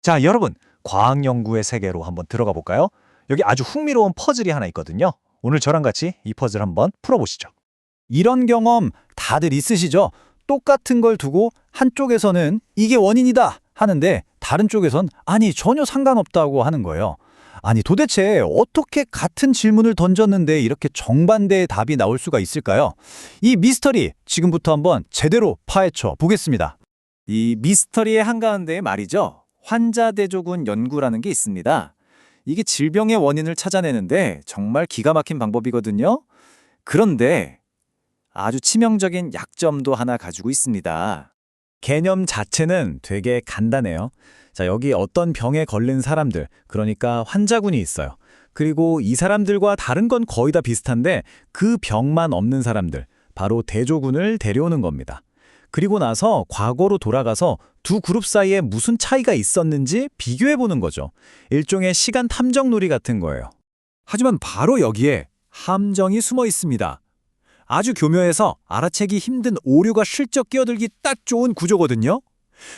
자, 여러분, 과학 연구의 세계로 한번 들어가 볼까요? 여기 아주 흥미로운 퍼즐이 하나 있거든요. 오늘 저랑 같이 이 퍼즐 한번 풀어보시죠. 이런 경험 다들 있으시죠? 똑같은 걸 두고 한쪽에서는 이게 원인이다 하는데 다른 쪽에선 아니 전혀 상관없다고 하는 거예요. 아니 도대체 어떻게 같은 질문을 던졌는데 이렇게 정반대의 답이 나올 수가 있을까요? 이 미스터리 지금부터 한번 제대로 파헤쳐 보겠습니다. 이 미스터리의 한가운데에 말이죠. 환자 대조군 연구라는 게 있습니다. 이게 질병의 원인을 찾아내는데 정말 기가 막힌 방법이거든요. 그런데 아주 치명적인 약점도 하나 가지고 있습니다. 개념 자체는 되게 간단해요. 자, 여기 어떤 병에 걸린 사람들, 그러니까 환자군이 있어요. 그리고 이 사람들과 다른 건 거의 다 비슷한데 그 병만 없는 사람들, 바로 대조군을 데려오는 겁니다. 그리고 나서 과거로 돌아가서 두 그룹 사이에 무슨 차이가 있었는지 비교해보는 거죠. 일종의 시간 탐정놀이 같은 거예요. 하지만 바로 여기에 함정이 숨어 있습니다. 아주 교묘해서 알아채기 힘든 오류가 슬쩍 끼어들기 딱 좋은 구조거든요.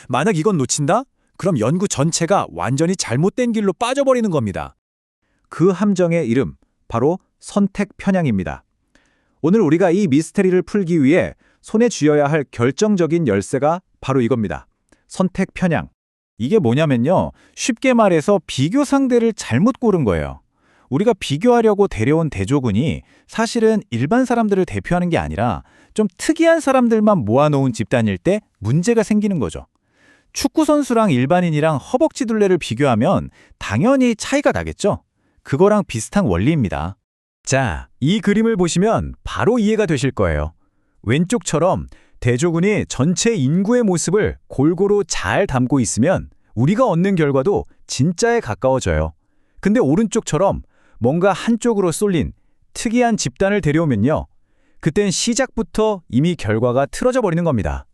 만약 이건 놓친다? 그럼 연구 전체가 완전히 잘못된 길로 빠져버리는 겁니다. 그 함정의 이름, 바로 선택 편향입니다. 오늘 우리가 이 미스테리를 풀기 위해 손에 쥐어야 할 결정적인 열쇠가 바로 이겁니다. 선택 편향. 이게 뭐냐면요. 쉽게 말해서 비교 상대를 잘못 고른 거예요. 우리가 비교하려고 데려온 대조군이 사실은 일반 사람들을 대표하는 게 아니라 좀 특이한 사람들만 모아놓은 집단일 때 문제가 생기는 거죠. 축구 선수랑 일반인이랑 허벅지 둘레를 비교하면 당연히 차이가 나겠죠? 그거랑 비슷한 원리입니다. 자, 이 그림을 보시면 바로 이해가 되실 거예요. 왼쪽처럼 대조군이 전체 인구의 모습을 골고루 잘 담고 있으면 우리가 얻는 결과도 진짜에 가까워져요. 근데 오른쪽처럼 뭔가 한쪽으로 쏠린 특이한 집단을 데려오면요. 그땐 시작부터 이미 결과가 틀어져 버리는 겁니다.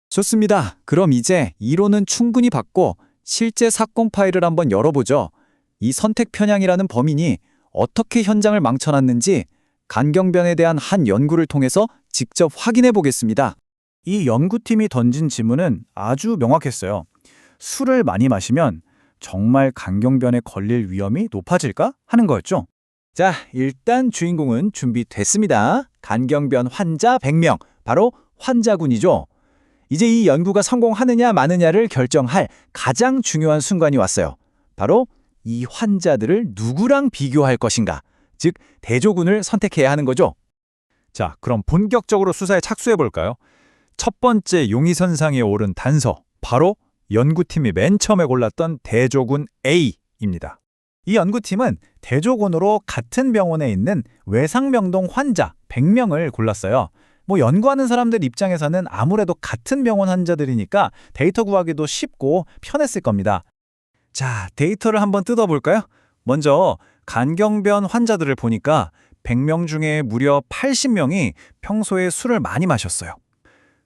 좋습니다. 그럼 이제 이론은 충분히 봤고 실제 사건 파일을 한번 열어보죠. 이 선택 편향이라는 범인이 어떻게 현장을 망쳐놨는지 간경변에 대한 한 연구를 통해서 직접 확인해 보겠습니다. 이 연구팀이 던진 질문은 아주 명확했어요. 술을 많이 마시면 정말 간경변에 걸릴 위험이 높아질까? 하는 거였죠. 자, 일단 주인공은 준비됐습니다. 간경변 환자 100명, 바로 환자군이죠. 이제 이 연구가 성공하느냐 마느냐를 결정할 가장 중요한 순간이 왔어요. 바로 이 환자들을 누구랑 비교할 것인가, 즉 대조군을 선택해야 하는 거죠. 자, 그럼 본격적으로 수사에 착수해볼까요? 첫 번째 용의선상에 오른 단서, 바로 연구팀이 맨 처음에 골랐던 대조군 A입니다. 이 연구팀은 대조군으로 같은 병원에 있는 외상병동 환자 100명을 골랐어요. 연구하는 사람들 입장에서는 아무래도 같은 병원 환자들이니까 데이터 구하기도 쉽고 편했을 겁니다. 자, 데이터를 한번 뜯어볼까요? 먼저 간경변 환자들을 보니까 100명 중에 무려 80명이 평소에 술을 많이 마셨어요.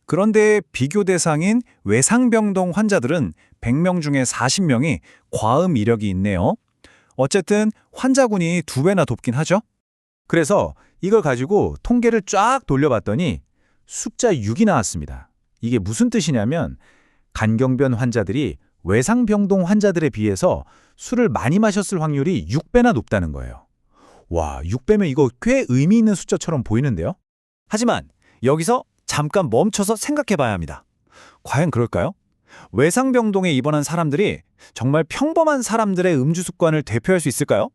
그런데 비교 대상인 외상병동 환자들은 100명 중에 40명이 과음 이력이 있네요. 어쨌든 환자군이 2배나 높긴 하죠. 그래서 이걸 가지고 통계를 쫙 돌려봤더니 숫자 6이 나왔습니다. 이게 무슨 뜻이냐면 간경변 환자들이 외상병동 환자들에 비해서 술을 많이 마셨을 확률이 6배나 높다는 거예요. 와, 6배면 이거 꽤 의미 있는 숫자처럼 보이는데요? 하지만 여기서 잠깐 멈춰서 생각해 봐야 합니다. 과연 그럴까요? 외상병동에 입원한 사람들이 정말 평범한 사람들의 음주 습관을 대표할 수 있을까요?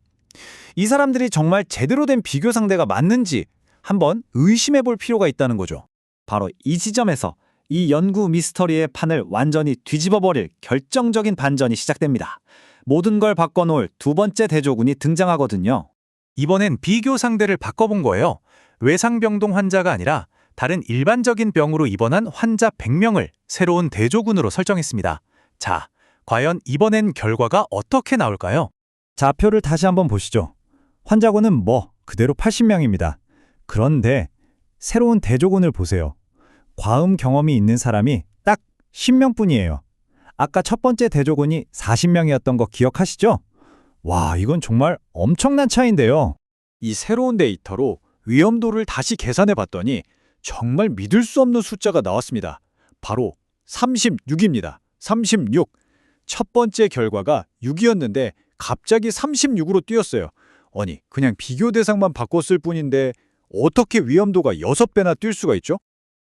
이 사람들이 정말 제대로 된 비교 상대가 맞는지 한번 의심해 볼 필요가 있다는 거죠. 바로 이 지점에서 이 연구 미스터리의 판을 완전히 뒤집어 버릴 결정적인 반전이 시작됩니다. 모든 걸 바꿔놓을 두 번째 대조군이 등장하거든요. 이번엔 비교 상대를 바꿔본 거예요. 외상병동 환자가 아니라 다른 일반적인 병으로 입원한 환자 100명을 새로운 대조군으로 설정했습니다. 자, 과연 이번엔 결과가 어떻게 나올까요? 좌표를 다시 한번 보시죠. 환자군은 그대로 80명입니다. 그런데 새로운 대조군을 보세요. 과음 경험이 있는 사람이 딱 10명뿐이에요. 아까 첫 번째 대조군이 40명이었던 거 기억하시죠? 와, 이건 정말 엄청난 차이인데요. 이 새로운 데이터로 위험도를 다시 계산해 봤더니 정말 믿을 수 없는 숫자가 나왔습니다. 바로 36입니다. 36. 첫 번째 결과가 6이었는데 갑자기 36으로 뛰었어요. 아니, 그냥 비교 대상만 바꿨을 뿐인데 어떻게 위험도가 6배나 뛸 수가 있죠?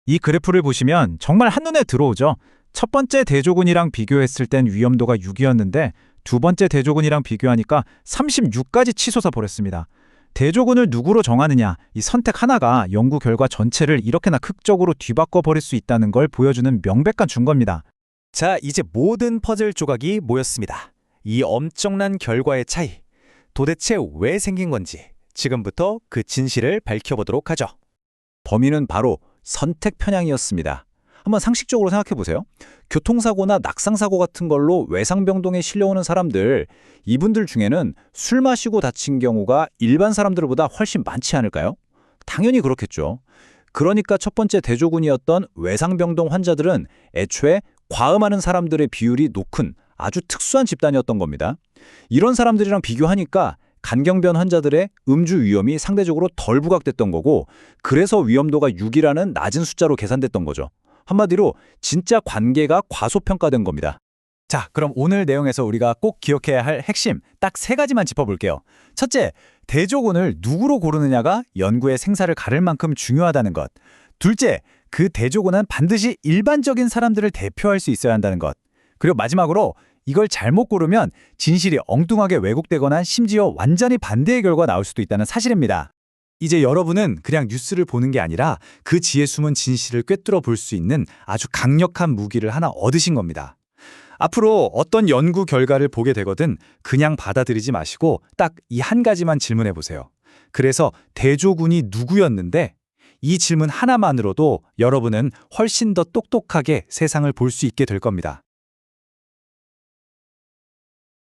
이 그래프를 보시면 정말 한눈에 들어오죠. 첫 번째 대조군이랑 비교했을 땐 위험도가 6이었는데 두 번째 대조군이랑 비교하니까 36까지 치솟아 버렸습니다. 대조군을 누구로 정하느냐, 이 선택 하나가 연구 결과 전체를 이렇게나 극적으로 뒤바꿔 버릴 수 있다는 걸 보여주는 명백한 증거입니다. 자, 이제 모든 퍼즐 조각이 모였습니다. 이 엄청난 결과의 차이. 도대체 왜 생긴 건지 지금부터 그 진실을 밝혀보도록 하죠. 범인은 바로 선택 편향이었습니다. 한번 상식적으로 생각해 보세요. 교통사고나 낙상사고 같은 걸로 외상병동에 실려오는 사람들, 이분들 중에는 술 마시고 다친 경우가 일반 사람들보다 훨씬 많지 않을까요? 당연히 그렇겠죠. 그러니까 첫 번째 대조군이었던 외상병동 환자들은 애초에 과음하는 사람들의 비율이 높은 아주 특수한 집단이었던 겁니다. 이런 사람들이랑 비교하니까 간경변 환자들의 음주 위험이 상대적으로 덜 부각됐던 거고, 그래서 위험도가 6이라는 낮은 숫자로 계산됐던 거죠. 한마디로 진짜 관계가 과소평가된 겁니다. 자, 그럼 오늘 내용에서 우리가 꼭 기억해야 할 핵심 딱 3가지만 짚어볼게요. 첫째, 대조군을 누구로 고르느냐가 연구의 생사를 가를 만큼 중요하다는 것. 둘째, 그 대조군은 반드시 일반적인 사람들을 대표할 수 있어야 한다는 것. 그리고 마지막으로 이걸 잘못 고르면 진실이 엉뚱하게 왜곡되거나 심지어 완전히 반대의 결과가 나올 수도 있다는 사실입니다. 이제 여러분은 그냥 뉴스를 보는 게 아니라 그 지혜 숨은 진실을 꿰뚫어 볼 수 있는 아주 강력한 무기를 하나 얻으신 겁니다. 앞으로 어떤 연구 결과를 보게 되거든 그냥 받아들이지 마시고 딱 이 한 가지만 질문해 보세요. 그래서 대조군이 누구였는데? 이 질문 하나만으로도 여러분은 훨씬 더 똑똑하게 세상을 볼 수 있게 될 겁니다.